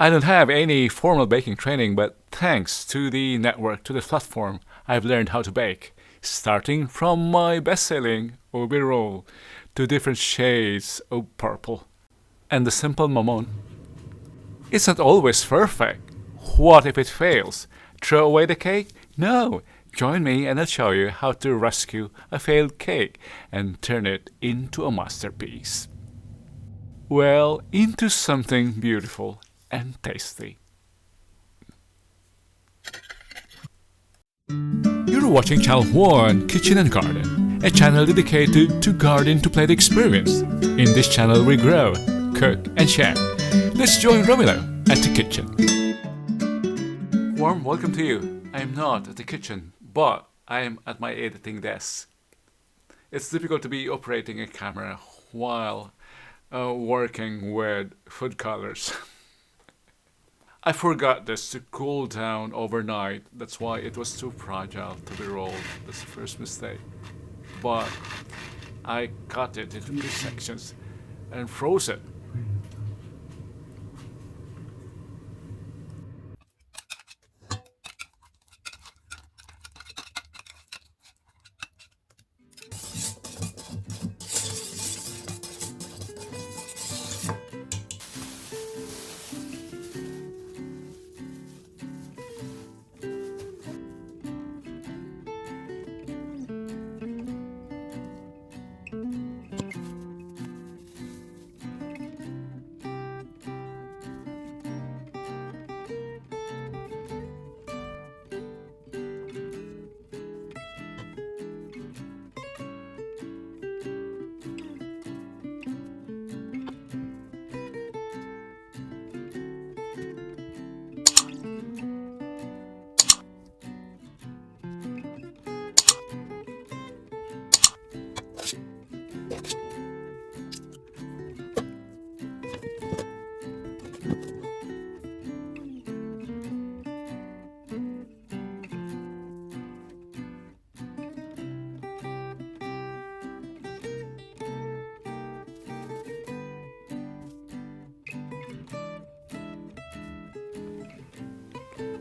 I don't have any formal baking training, but thanks to the network, to the platform, I've learned how to bake. Starting from my best-selling Obi roll to different shades of purple. And the simple mamon. It's not always perfect. What if it fails? Throw away the cake? No! Join me and I'll show you how to rescue a failed cake and turn it into a masterpiece. Well, into something beautiful and tasty. You're watching Channel 1 Kitchen and Garden, a channel dedicated to garden to plate experience. In this channel we grow, cook and share. Let's join Romilo at the kitchen. Warm welcome to you. I'm not at the kitchen, but I am at my editing desk. It's difficult to be operating a camera while working with food colors. I forgot this to cool down overnight. That's why it was too fragile to be rolled. That's the first mistake. But I cut it into 3 sections and froze it.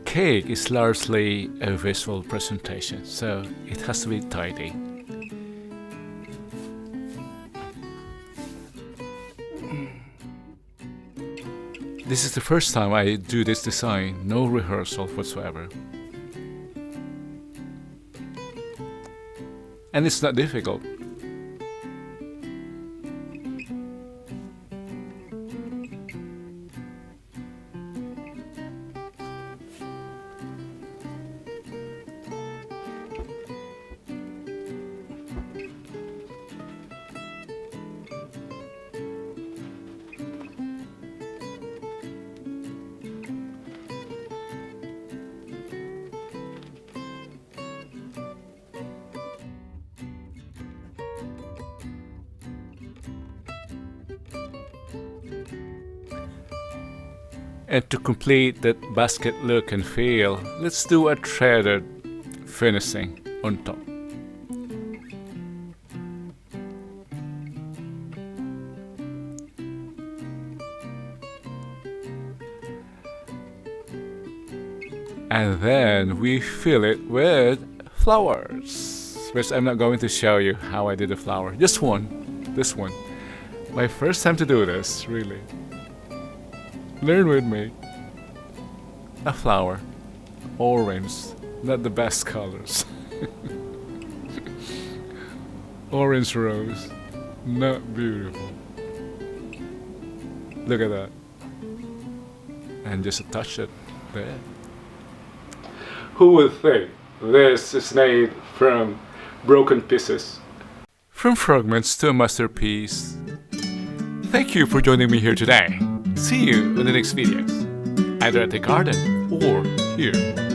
Cake is largely a visual presentation, so it has to be tidy. This is the first time I do this design, no rehearsal whatsoever. And it's not difficult. And to complete that basket look and feel, let's do a threaded finishing on top. And then we fill it with flowers, which I'm not going to show you how I did the flower. Just this one. My first time to do this, really. Learn with me. A flower. Orange. Not the best colors. Orange rose. Not beautiful. Look at that. And just touch it there. Who would think this is made from broken pieces? From fragments to a masterpiece. Thank you for joining me here today. See you in the next videos, either at the garden or here.